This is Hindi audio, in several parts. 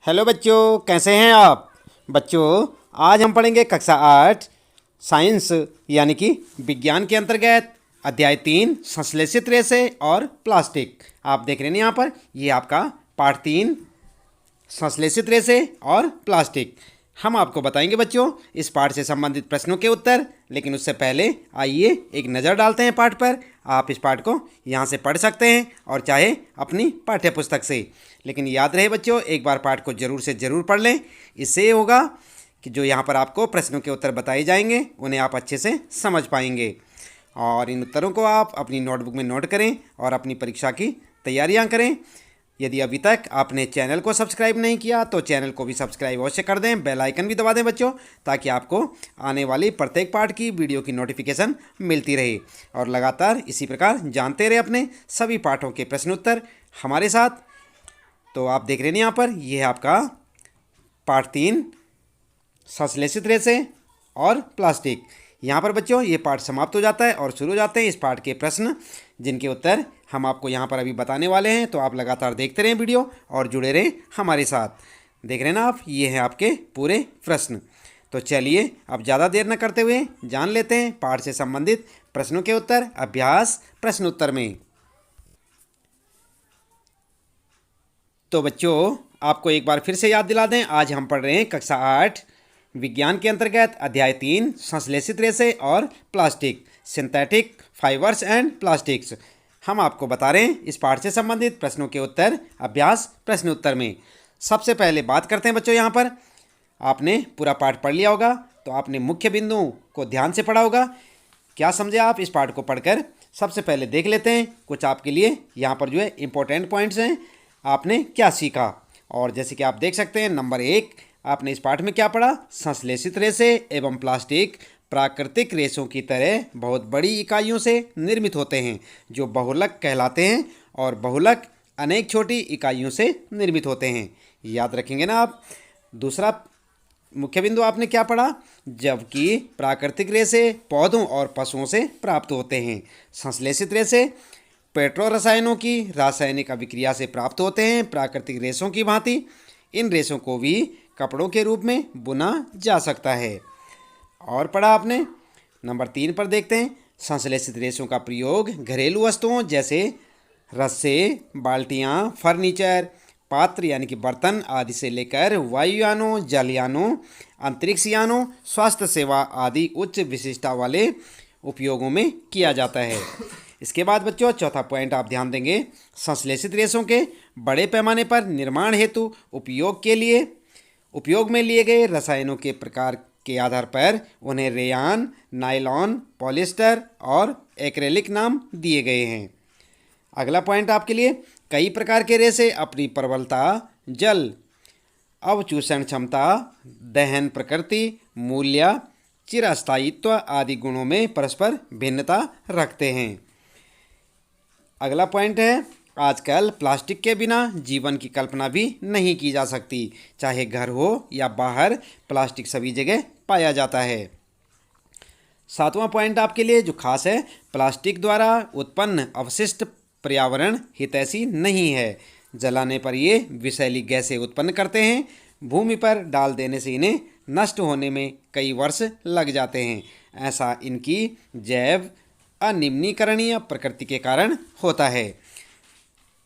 हेलो बच्चों, कैसे हैं आप। बच्चों, आज हम पढ़ेंगे कक्षा 8 साइंस यानी कि विज्ञान के अंतर्गत अध्याय 3 संश्लेषित रेशे और प्लास्टिक। आप देख रहे हैं यहाँ पर, ये आपका पाठ 3 संश्लेषित रेशे और प्लास्टिक। हम आपको बताएंगे बच्चों इस पाठ से संबंधित प्रश्नों के उत्तर, लेकिन उससे पहले आइए एक नज़र डालते हैं पाठ पर। आप इस पाठ को यहाँ से पढ़ सकते हैं और चाहे अपनी पाठ्य पुस्तक से, लेकिन याद रहे बच्चों एक बार पाठ को ज़रूर से ज़रूर पढ़ लें। इससे ये होगा कि जो यहाँ पर आपको प्रश्नों के उत्तर बताए जाएंगे उन्हें आप अच्छे से समझ पाएंगे, और इन उत्तरों को आप अपनी नोटबुक में नोट करें और अपनी परीक्षा की तैयारियाँ करें। यदि अभी तक आपने चैनल को सब्सक्राइब नहीं किया तो चैनल को भी सब्सक्राइब अवश्य कर दें, बेल आइकन भी दबा दें बच्चों, ताकि आपको आने वाली प्रत्येक पाठ की वीडियो की नोटिफिकेशन मिलती रहे और लगातार इसी प्रकार जानते रहे अपने सभी पाठों के प्रश्नोत्तर हमारे साथ। तो आप देख रहे हैं यहाँ पर, यह है आपका पाठ 3 संश्लेषित रेशे और प्लास्टिक। यहाँ पर बच्चों ये पाठ समाप्त हो जाता है और शुरू हो जाते हैं इस पाठ के प्रश्न, जिनके उत्तर हम आपको यहाँ पर अभी बताने वाले हैं। तो आप लगातार देखते रहें वीडियो और जुड़े रहें हमारे साथ। देख रहे हैं ना आप, ये हैं आपके पूरे प्रश्न। तो चलिए अब ज़्यादा देर न करते हुए जान लेते हैं पाठ से संबंधित प्रश्नों के उत्तर अभ्यास प्रश्न उत्तर में। तो बच्चों आपको एक बार फिर से याद दिला दें, आज हम पढ़ रहे हैं कक्षा 8 विज्ञान के अंतर्गत अध्याय 3 संश्लेषित रेशे और plastic, synthetic fibres and plastics. हम आपको बता रहे हैं इस पाठ से संबंधित प्रश्नों के उत्तर अभ्यास प्रश्न उत्तर में। सबसे पहले बात करते हैं बच्चों, यहाँ पर आपने पूरा पाठ पढ़ लिया होगा तो आपने मुख्य बिंदुओं को ध्यान से पढ़ा होगा। क्या समझे आप इस पाठ को पढ़कर? सबसे पहले देख लेते हैं कुछ आपके लिए यहाँ पर जो है इम्पोर्टेंट पॉइंट्स हैं, आपने क्या सीखा। और जैसे कि आप देख सकते हैं, नंबर 1 आपने इस पाठ में क्या पढ़ा? संश्लेषित रेशे एवं प्लास्टिक प्राकृतिक रेशों की तरह बहुत बड़ी इकाइयों से निर्मित होते हैं जो बहुलक कहलाते हैं, और बहुलक अनेक छोटी इकाइयों से निर्मित होते हैं। याद रखेंगे ना आप। दूसरा मुख्य बिंदु आपने क्या पढ़ा? जबकि प्राकृतिक रेशे पौधों और पशुओं से प्राप्त होते हैं, संश्लेषित रेशे पेट्रो रसायनों की रासायनिक अभिक्रिया से प्राप्त होते हैं। प्राकृतिक रेशों की भांति इन रेशों को भी कपड़ों के रूप में बुना जा सकता है। और पढ़ा आपने नंबर 3 पर देखते हैं, संश्लेषित रेशों का प्रयोग घरेलू वस्तुओं जैसे रस्से, बाल्टियाँ, फर्नीचर, पात्र यानी कि बर्तन आदि से लेकर वायुयानों, जलयानों, अंतरिक्ष यानों, स्वास्थ्य सेवा आदि उच्च विशिष्टता वाले उपयोगों में किया जाता है। इसके बाद बच्चों चौथा पॉइंट आप ध्यान देंगे, संश्लेषित रेशों के बड़े पैमाने पर निर्माण हेतु उपयोग में लिए गए रसायनों के प्रकार के आधार पर उन्हें रेयान, नायलॉन, पॉलिएस्टर और एक्रेलिक नाम दिए गए हैं। अगला पॉइंट आपके लिए, कई प्रकार के रेशे अपनी प्रबलता, जल अवचूषण क्षमता, दहन प्रकृति, मूल्य, चिरस्थायित्व आदि गुणों में परस्पर भिन्नता रखते हैं। अगला पॉइंट है, आजकल प्लास्टिक के बिना जीवन की कल्पना भी नहीं की जा सकती। चाहे घर हो या बाहर, प्लास्टिक सभी जगह पाया जाता है। 7वां पॉइंट आपके लिए जो खास है, प्लास्टिक द्वारा उत्पन्न अवशिष्ट पर्यावरण हितैषी नहीं है। जलाने पर ये विषैली गैसें उत्पन्न करते हैं। भूमि पर डाल देने से इन्हें नष्ट होने में कई वर्ष लग जाते हैं। ऐसा इनकी जैव अनिम्नीकरणीय प्रकृति के कारण होता है।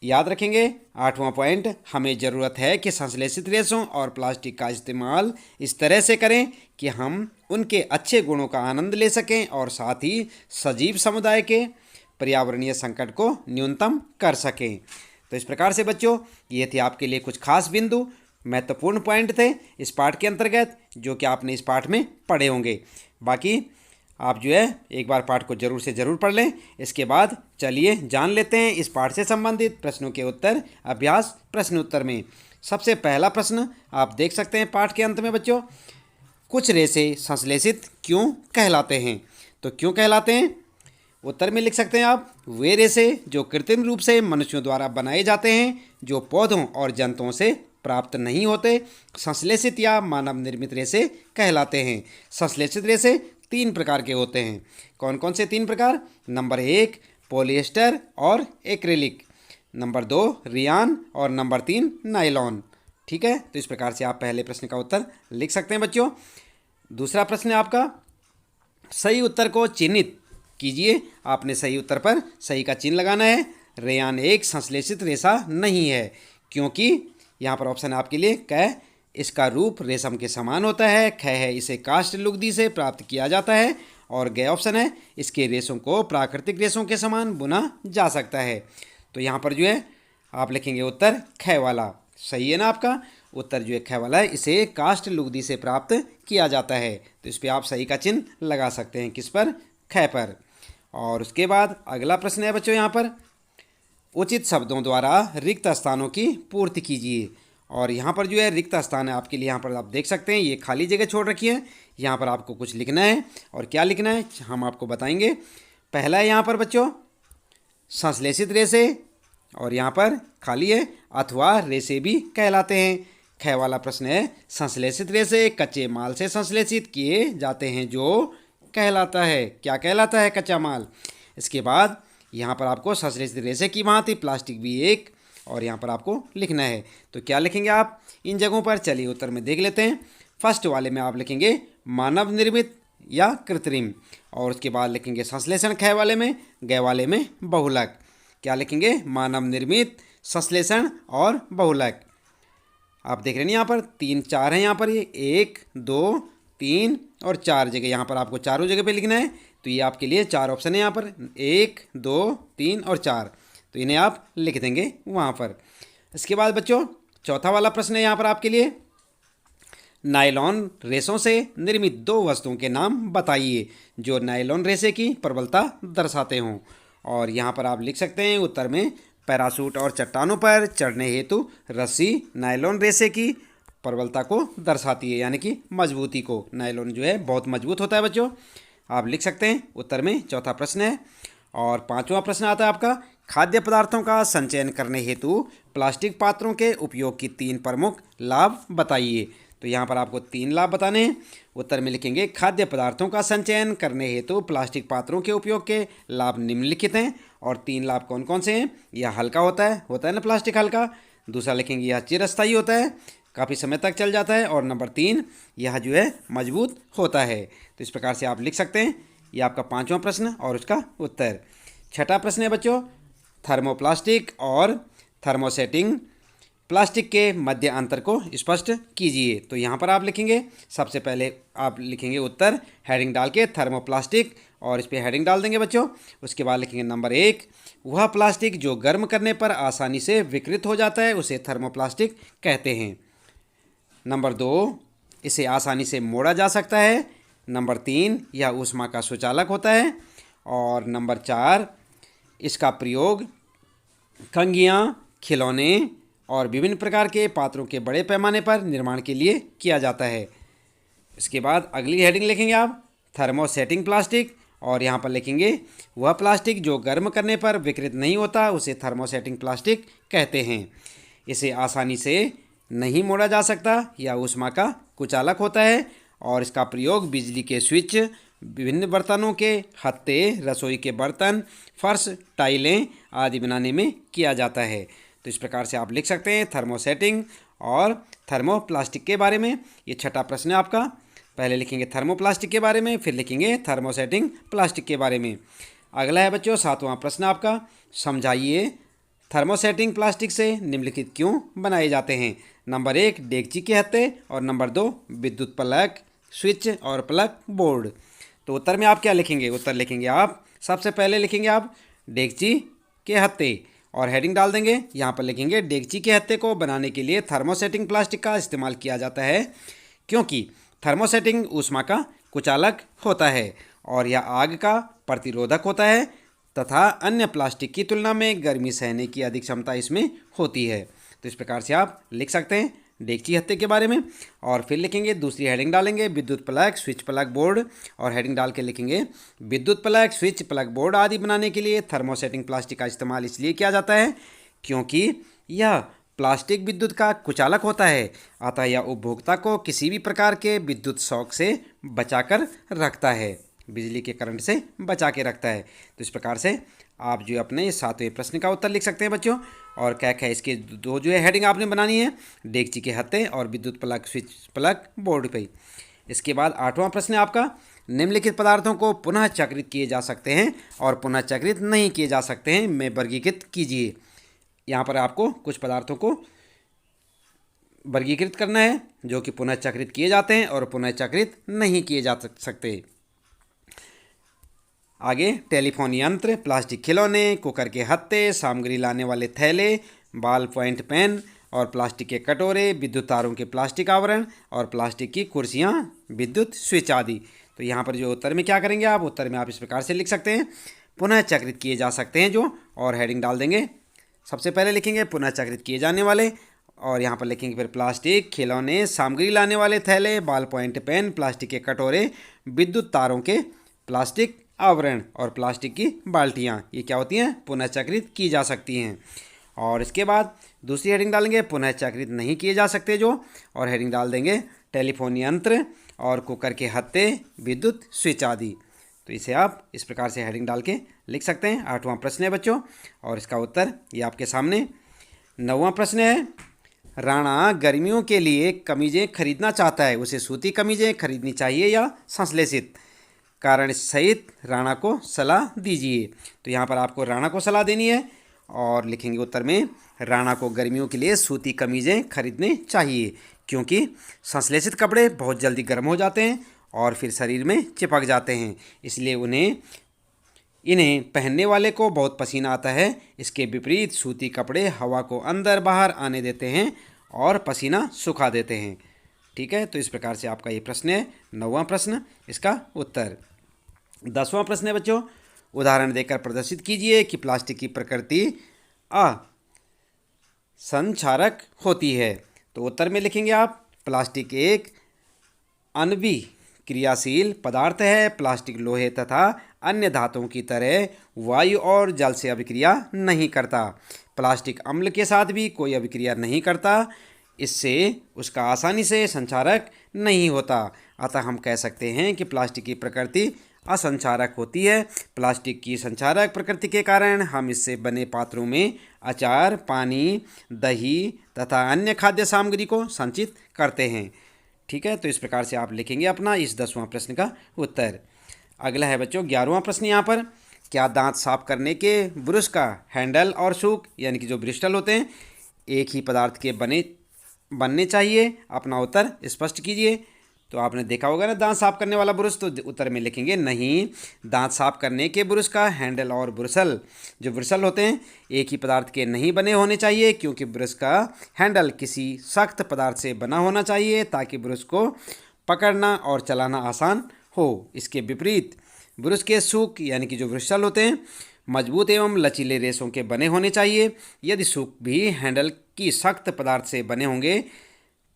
याद रखेंगे 8वां पॉइंट, हमें ज़रूरत है कि संश्लेषित रेशों और प्लास्टिक का इस्तेमाल इस तरह से करें कि हम उनके अच्छे गुणों का आनंद ले सकें और साथ ही सजीव समुदाय के पर्यावरणीय संकट को न्यूनतम कर सकें। तो इस प्रकार से बच्चों ये थे आपके लिए कुछ खास बिंदु, महत्वपूर्ण पॉइंट थे इस पाठ के अंतर्गत, जो कि आपने इस पाठ में पढ़े होंगे। बाकी आप जो है एक बार पाठ को ज़रूर से ज़रूर पढ़ लें। इसके बाद चलिए जान लेते हैं इस पाठ से संबंधित प्रश्नों के उत्तर अभ्यास प्रश्न उत्तर में। सबसे पहला प्रश्न आप देख सकते हैं पाठ के अंत में बच्चों, कुछ रेशे संश्लेषित क्यों कहलाते हैं? तो क्यों कहलाते हैं उत्तर में लिख सकते हैं आप, वे रेशे जो कृत्रिम रूप से मनुष्यों द्वारा बनाए जाते हैं, जो पौधों और जंतुओं से प्राप्त नहीं होते, संश्लेषित या मानव निर्मित रेशे कहलाते हैं। संश्लेषित रेशे 3 प्रकार के होते हैं। कौन कौन से 3 प्रकार? नंबर 1 पॉलिएस्टर और एक्रेलिक, नंबर 2 रियान और नंबर 3 नायलॉन। ठीक है, तो इस प्रकार से आप पहले प्रश्न का उत्तर लिख सकते हैं बच्चों। दूसरा प्रश्न है आपका, सही उत्तर को चिन्हित कीजिए। आपने सही उत्तर पर सही का चिन्ह लगाना है। रेयान एक संश्लेषित रेशा नहीं है, क्योंकि यहाँ पर ऑप्शन आपके लिए क, इसका रूप रेशम के समान होता है। ख है, इसे काष्ठ लुगदी से प्राप्त किया जाता है। और ग ऑप्शन है, इसके रेशों को प्राकृतिक रेशों के समान बुना जा सकता है। तो यहाँ पर जो है आप लिखेंगे उत्तर ख वाला। सही है ना आपका उत्तर जो है ख वाला है, इसे काष्ठ लुगदी से प्राप्त किया जाता है। तो इस पर आप सही का चिन्ह लगा सकते हैं, किस पर, ख पर। और उसके बाद अगला प्रश्न है बच्चों, यहाँ पर उचित शब्दों द्वारा रिक्त स्थानों की पूर्ति कीजिए। और यहाँ पर जो है रिक्त स्थान है आपके लिए, यहाँ पर आप देख सकते हैं ये खाली जगह छोड़ रखी है। यहाँ पर आपको कुछ लिखना है, और क्या लिखना है हम आपको बताएंगे। पहला है यहाँ पर बच्चों संश्लेषित रेशे, और यहाँ पर खाली है अथवा रेशे भी कहलाते हैं। ख वाला प्रश्न है, संश्लेषित रेशे कच्चे माल से संश्लेषित किए जाते हैं जो कहलाता है, क्या कहलाता है, कच्चा माल। इसके बाद यहाँ पर आपको संश्लेषित रेशे की भांति प्लास्टिक भी एक, और यहाँ पर आपको लिखना है। तो क्या लिखेंगे आप इन जगहों पर, चलिए उत्तर में देख लेते हैं। फर्स्ट वाले में आप लिखेंगे मानव निर्मित या कृत्रिम, और उसके बाद लिखेंगे संश्लेषण ख वाले में, ग वाले में बहुलक। क्या लिखेंगे, मानव निर्मित, संश्लेषण और बहुलक। आप देख रहे हैं यहाँ पर 3 4 हैं, यहाँ पर ये 1 2 3 और 4 जगह, यहाँ पर आपको चारों जगह पे लिखना है। तो ये आपके लिए 4 ऑप्शन है यहाँ पर, 1 2 3 और 4। तो इन्हें आप लिख देंगे वहाँ पर। इसके बाद बच्चों चौथा वाला प्रश्न है यहाँ पर आपके लिए, नायलॉन रेशों से निर्मित 2 वस्तुओं के नाम बताइए जो नायलॉन रेशे की प्रबलता दर्शाते हों। और यहाँ पर आप लिख सकते हैं उत्तर में, पैराशूट और चट्टानों पर चढ़ने हेतु रस्सी नायलॉन रेशे की प्रबलता को दर्शाती है, यानी कि मजबूती को। नायलॉन जो है बहुत मजबूत होता है बच्चों, आप लिख सकते हैं उत्तर में। चौथा प्रश्न है। और 5वां प्रश्न आता है आपका, खाद्य पदार्थों का संचयन करने हेतु प्लास्टिक पात्रों के उपयोग की 3 प्रमुख लाभ बताइए। तो यहाँ पर आपको 3 लाभ बताने हैं। उत्तर में लिखेंगे, खाद्य पदार्थों का संचयन करने हेतु प्लास्टिक पात्रों के उपयोग के लाभ निम्नलिखित हैं। और 3 लाभ कौन कौन से हैं, यह हल्का होता है ना प्लास्टिक हल्का। दूसरा लिखेंगे यह चिरस्थायी होता है, काफ़ी समय तक चल जाता है। और नंबर 3 यह जो है मजबूत होता है। तो इस प्रकार से आप लिख सकते हैं। ये आपका 5वां प्रश्न और उसका उत्तर। 6ठा प्रश्न है बच्चों, थर्मोप्लास्टिक और थर्मोसेटिंग प्लास्टिक के मध्य अंतर को स्पष्ट कीजिए। तो यहाँ पर आप लिखेंगे, सबसे पहले आप लिखेंगे उत्तर हेडिंग डाल के थर्मोप्लास्टिक, और इस पर हेडिंग डाल देंगे बच्चों। उसके बाद लिखेंगे नंबर 1, वह प्लास्टिक जो गर्म करने पर आसानी से विकृत हो जाता है उसे थर्मोप्लास्टिक कहते हैं। नंबर 2, इसे आसानी से मोड़ा जा सकता है। नंबर 3, यह ऊष्मा का सुचालक होता है। और नंबर 4, इसका प्रयोग कंघियाँ, खिलौने और विभिन्न प्रकार के पात्रों के बड़े पैमाने पर निर्माण के लिए किया जाता है। इसके बाद अगली हेडिंग लिखेंगे आप थर्मोसेटिंग प्लास्टिक, और यहाँ पर लिखेंगे वह प्लास्टिक जो गर्म करने पर विकृत नहीं होता उसे थर्मोसेटिंग प्लास्टिक कहते हैं। इसे आसानी से नहीं मोड़ा जा सकता, या ऊष्मा का कुचालक होता है। और इसका प्रयोग बिजली के स्विच, विभिन्न बर्तनों के हत्थे, रसोई के बर्तन, फर्श, टाइलें आदि बनाने में किया जाता है। तो इस प्रकार से आप लिख सकते हैं थर्मोसेटिंग और थर्मोप्लास्टिक के बारे में। ये 6ठा प्रश्न है आपका। पहले लिखेंगे थर्मोप्लास्टिक के बारे में, फिर लिखेंगे थर्मोसेटिंग प्लास्टिक के बारे में। अगला है बच्चों 7वां प्रश्न आपका, समझाइए थर्मोसेटिंग प्लास्टिक से निम्नलिखित क्यों बनाए जाते हैं। नंबर 1, डेगची के हत्थे, और नंबर 2, विद्युत प्लग, स्विच और प्लग बोर्ड। तो उत्तर में आप क्या लिखेंगे, उत्तर लिखेंगे आप सबसे पहले लिखेंगे आप डेगची के हत्थे, और हेडिंग डाल देंगे। यहाँ पर लिखेंगे डेगची के हत्थे को बनाने के लिए थर्मोसेटिंग प्लास्टिक का इस्तेमाल किया जाता है, क्योंकि थर्मोसेटिंग ऊष्मा का कुचालक होता है और यह आग का प्रतिरोधक होता है तथा अन्य प्लास्टिक की तुलना में गर्मी सहने की अधिक क्षमता इसमें होती है। तो इस प्रकार से आप लिख सकते हैं डेगची हत्थे के बारे में। और फिर लिखेंगे, दूसरी हेडिंग डालेंगे विद्युत प्लग, स्विच, प्लग बोर्ड, और हेडिंग डाल के लिखेंगे विद्युत प्लग, स्विच, प्लग बोर्ड आदि बनाने के लिए थर्मोसेटिंग प्लास्टिक का इस्तेमाल इसलिए किया जाता है क्योंकि यह प्लास्टिक विद्युत का कुचालक होता है, अतः यह उपभोक्ता को किसी भी प्रकार के विद्युत शॉक से बचाकर रखता है, बिजली के करंट से बचा के रखता है। तो इस प्रकार से आप जो अपने 7वें प्रश्न का उत्तर लिख सकते हैं बच्चों। और क्या क्या इसके दो जो है हेडिंग आपने बनानी है, डेगची के हत्थे और विद्युत प्लग स्विच प्लग बोर्ड पे। इसके बाद 8वां प्रश्न है आपका, निम्नलिखित पदार्थों को पुनः चक्रित किए जा सकते हैं और पुनः चक्रित नहीं किए जा सकते हैं, में वर्गीकृत कीजिए। यहाँ पर आपको कुछ पदार्थों को वर्गीकृत करना है जो कि पुनः चक्रित किए जाते हैं और पुनः चक्रित नहीं किए जा सकते। आगे टेलीफोन यंत्र, प्लास्टिक खिलौने, कुकर के हत्थे, सामग्री लाने वाले थैले, बॉल पॉइंट पेन और प्लास्टिक के कटोरे, विद्युत तारों के प्लास्टिक आवरण और प्लास्टिक की कुर्सियाँ, विद्युत स्विच आदि। तो यहाँ पर जो उत्तर में क्या करेंगे आप, उत्तर में आप इस प्रकार से लिख सकते हैं, पुनः चक्रित किए जा सकते हैं जो, और हेडिंग डाल देंगे। सबसे पहले लिखेंगे पुनः चक्रित किए जाने वाले, और यहाँ पर लिखेंगे फिर प्लास्टिक खिलौने, सामग्री लाने वाले थैले, बॉल पॉइंट पेन, प्लास्टिक के कटोरे, विद्युत तारों के प्लास्टिक आवरण और प्लास्टिक की बाल्टियाँ, ये क्या होती हैं, पुनः चक्रित की जा सकती हैं। और इसके बाद दूसरी हेडिंग डालेंगे पुनः चक्रित नहीं किए जा सकते जो, और हेडिंग डाल देंगे टेलीफोन यंत्र और कुकर के हत्थे, विद्युत स्विच आदि। तो इसे आप इस प्रकार से हेडिंग डाल के लिख सकते हैं। 8वां प्रश्न है बच्चों, और इसका उत्तर ये आपके सामने। 9वां प्रश्न है, राणा गर्मियों के लिए कमीजें खरीदना चाहता है, उसे सूती कमीजें खरीदनी चाहिए या संश्लेषित, कारण सहित राणा को सलाह दीजिए। तो यहाँ पर आपको राणा को सलाह देनी है और लिखेंगे उत्तर में, राणा को गर्मियों के लिए सूती कमीजें खरीदने चाहिए क्योंकि संश्लेषित कपड़े बहुत जल्दी गर्म हो जाते हैं और फिर शरीर में चिपक जाते हैं, इसलिए इन्हें पहनने वाले को बहुत पसीना आता है। इसके विपरीत सूती कपड़े हवा को अंदर बाहर आने देते हैं और पसीना सुखा देते हैं। ठीक है, तो इस प्रकार से आपका ये प्रश्न है 9वां प्रश्न, इसका उत्तर। 10वां प्रश्न है बच्चों, उदाहरण देकर प्रदर्शित कीजिए कि प्लास्टिक की प्रकृति असंक्षारक होती है। तो उत्तर में लिखेंगे आप, प्लास्टिक एक अनभिक्रियाशील पदार्थ है। प्लास्टिक लोहे तथा अन्य धातुओं की तरह वायु और जल से अभिक्रिया नहीं करता। प्लास्टिक अम्ल के साथ भी कोई अभिक्रिया नहीं करता, इससे उसका आसानी से संचारक नहीं होता। अतः हम कह सकते हैं कि प्लास्टिक की प्रकृति असंचारक होती है। प्लास्टिक की संचारक प्रकृति के कारण हम इससे बने पात्रों में अचार, पानी, दही तथा अन्य खाद्य सामग्री को संचित करते हैं। ठीक है, तो इस प्रकार से आप लिखेंगे अपना इस 10वां प्रश्न का उत्तर। अगला है बच्चों 11वां प्रश्न। यहाँ पर, क्या दांत साफ करने के ब्रश का हैंडल और सूक यानी कि जो ब्रिस्टल होते हैं एक ही पदार्थ के बनने चाहिए? अपना उत्तर स्पष्ट कीजिए। तो आपने देखा होगा ना दांत साफ करने वाला ब्रश, तो उत्तर में लिखेंगे नहीं, दांत साफ करने के ब्रश का हैंडल और ब्रसल होते हैं एक ही पदार्थ के नहीं बने होने चाहिए, क्योंकि ब्रश का हैंडल किसी सख्त पदार्थ से बना होना चाहिए ताकि ब्रश को पकड़ना और चलाना आसान हो। इसके विपरीत ब्रश के सूक यानी कि जो ब्रसल होते हैं मजबूत एवं लचीले रेशों के बने होने चाहिए। यदि सूक भी हैंडल की सख्त पदार्थ से बने होंगे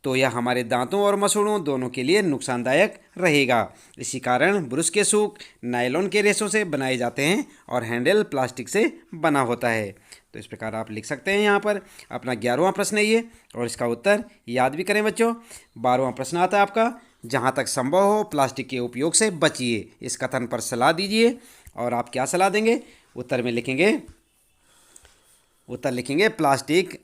तो यह हमारे दांतों और मसूड़ों दोनों के लिए नुकसानदायक रहेगा। इसी कारण ब्रश के सूक नायलॉन के रेशों से बनाए जाते हैं और हैंडल प्लास्टिक से बना होता है। तो इस प्रकार आप लिख सकते हैं यहाँ पर। अपना 11वां प्रश्न है ये, और इसका उत्तर याद भी करें बच्चों। 12वां प्रश्न आता है आपका, जहाँ तक संभव हो प्लास्टिक के उपयोग से बचिए, इस कथन पर सलाह दीजिए। और आप क्या सलाह देंगे? उत्तर में लिखेंगे, प्लास्टिक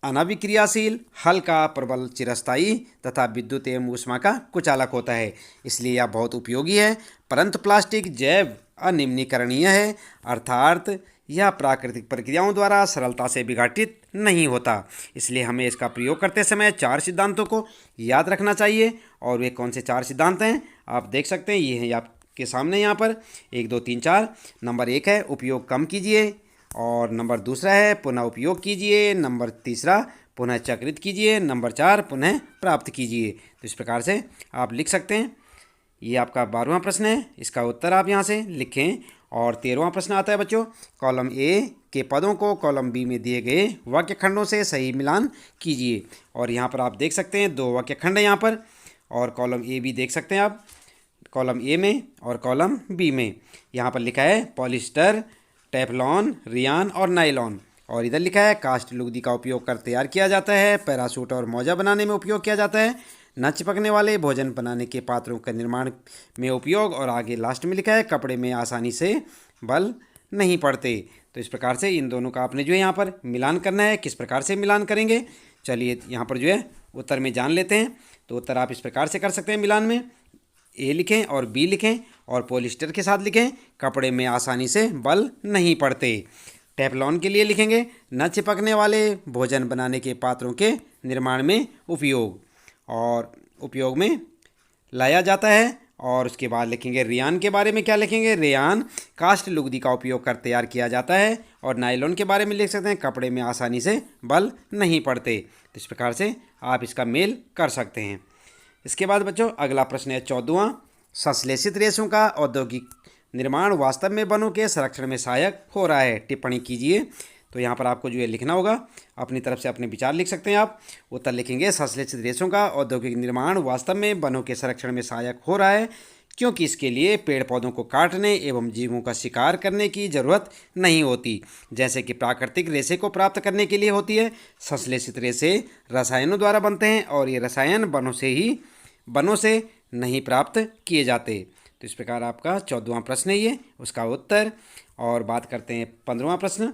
अनाभिक्रियाशील, हल्का, प्रबल, चिरस्थायी तथा विद्युत एवं ऊष्मा का कुचालक होता है, इसलिए यह बहुत उपयोगी है। परंतु प्लास्टिक जैव अनिम्नीकरणीय है, अर्थात यह प्राकृतिक प्रक्रियाओं द्वारा सरलता से विघटित नहीं होता। इसलिए हमें इसका प्रयोग करते समय 4 सिद्धांतों को याद रखना चाहिए। और वे कौन से 4 सिद्धांत हैं आप देख सकते हैं, ये हैं आपके सामने यहाँ पर 1 2 3 4। नंबर 1 है उपयोग कम कीजिए, और नंबर 2 है पुनः उपयोग कीजिए, नंबर 3 पुनः चक्रित कीजिए, नंबर 4 पुनः प्राप्त कीजिए। तो इस प्रकार से आप लिख सकते हैं। ये आपका 12वां प्रश्न है, इसका उत्तर आप यहाँ से लिखें। और 13वां प्रश्न आता है बच्चों, कॉलम ए के पदों को कॉलम बी में दिए गए वाक्य खंडों से सही मिलान कीजिए। और यहाँ पर आप देख सकते हैं 2 वाक्य खंड है यहाँ पर, और कॉलम ए भी देख सकते हैं आप, कॉलम ए में और कॉलम बी में। यहाँ पर लिखा है पॉलिस्टर, टेफ्लॉन, रियान और नायलॉन, और इधर लिखा है कास्ट लुगदी का उपयोग कर तैयार किया जाता है, पैरासूट और मोजा बनाने में उपयोग किया जाता है, न चिपकने वाले भोजन बनाने के पात्रों का निर्माण में उपयोग, और आगे लास्ट में लिखा है कपड़े में आसानी से बल नहीं पड़ते। तो इस प्रकार से इन दोनों का आपने जो है यहाँ पर मिलान करना है। किस प्रकार से मिलान करेंगे, चलिए यहाँ पर जो है उत्तर में जान लेते हैं। तो उत्तर आप इस प्रकार से कर सकते हैं मिलान में, ए लिखें और बी लिखें और पॉलिस्टर के साथ लिखें, कपड़े में आसानी से बल नहीं पड़ते। टेफ्लॉन के लिए लिखेंगे, न चिपकने वाले भोजन बनाने के पात्रों के निर्माण में उपयोग और उपयोग में लाया जाता है। और उसके बाद लिखेंगे रेयान के बारे में क्या लिखेंगे, रेयान कास्ट लुगदी का उपयोग कर तैयार किया जाता है। और नायलॉन के बारे में लिख सकते हैं, कपड़े में आसानी से बल नहीं पड़ते। तो इस प्रकार से आप इसका मेल कर सकते हैं। इसके बाद बच्चों अगला प्रश्न है 14वां, संश्लेषित रेशों का औद्योगिक निर्माण वास्तव में वनों के संरक्षण में सहायक हो रहा है, टिप्पणी कीजिए। तो यहाँ पर आपको जो है लिखना होगा, अपनी तरफ से अपने विचार लिख सकते हैं आप। उत्तर लिखेंगे, संश्लेषित रेशों का औद्योगिक निर्माण वास्तव में वनों के संरक्षण में सहायक हो रहा है, क्योंकि इसके लिए पेड़ पौधों को काटने एवं जीवों का शिकार करने की जरूरत नहीं होती, जैसे कि प्राकृतिक रेशे को प्राप्त करने के लिए होती है। संश्लेषित रेशे रसायनों द्वारा बनते हैं और ये रसायन वनों से नहीं प्राप्त किए जाते। तो इस प्रकार आपका 14वां प्रश्न है ये, उसका उत्तर। और बात करते हैं 15वां प्रश्न,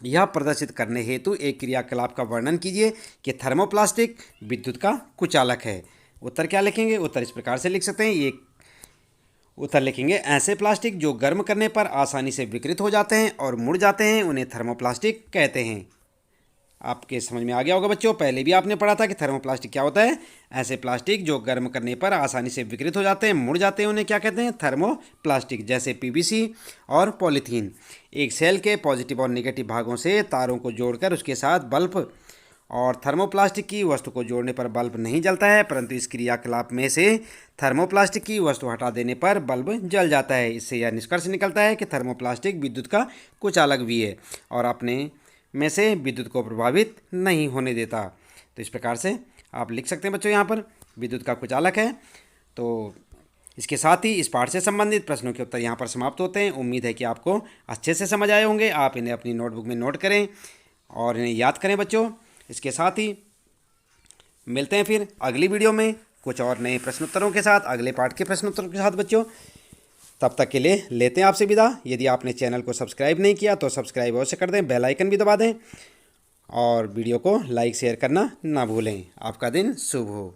यह प्रदर्शित करने हेतु एक क्रियाकलाप का वर्णन कीजिए कि थर्मोप्लास्टिक विद्युत का कुचालक है। उत्तर क्या लिखेंगे, उत्तर इस प्रकार से लिख सकते हैं, ये उत्तर लिखेंगे, ऐसे प्लास्टिक जो गर्म करने पर आसानी से विकृत हो जाते हैं और मुड़ जाते हैं उन्हें थर्मोप्लास्टिक कहते हैं। आपके समझ में आ गया होगा बच्चों, पहले भी आपने पढ़ा था कि थर्मोप्लास्टिक क्या होता है। ऐसे प्लास्टिक जो गर्म करने पर आसानी से विकृत हो जाते हैं, मुड़ जाते हैं, उन्हें क्या कहते हैं, थर्मोप्लास्टिक। जैसे पीवीसी और पॉलीथीन। एक सेल के पॉजिटिव और नेगेटिव भागों से तारों को जोड़कर उसके साथ बल्ब और थर्मोप्लास्टिक की वस्तु को जोड़ने पर बल्ब नहीं जलता है, परंतु इस क्रियाकलाप में से थर्मोप्लास्टिक की वस्तु हटा देने पर बल्ब जल जाता है। इससे यह निष्कर्ष निकलता है कि थर्मोप्लास्टिक विद्युत का कुचालक भी है और अपने में से विद्युत को प्रभावित नहीं होने देता। तो इस प्रकार से आप लिख सकते हैं बच्चों, यहाँ पर विद्युत का कुचालक है। तो इसके साथ ही इस पाठ से संबंधित प्रश्नों के उत्तर यहाँ पर समाप्त होते हैं। उम्मीद है कि आपको अच्छे से समझ आए होंगे। आप इन्हें अपनी नोटबुक में नोट करें और इन्हें याद करें बच्चों। इसके साथ ही मिलते हैं फिर अगली वीडियो में कुछ और नए प्रश्नोत्तरों के साथ, अगले पाठ के प्रश्नोत्तरों के साथ बच्चों। तब तक के लिए लेते हैं आपसे विदा। यदि आपने चैनल को सब्सक्राइब नहीं किया तो सब्सक्राइब अवश्य कर दें, बेल आइकन भी दबा दें और वीडियो को लाइक शेयर करना ना भूलें। आपका दिन शुभ हो।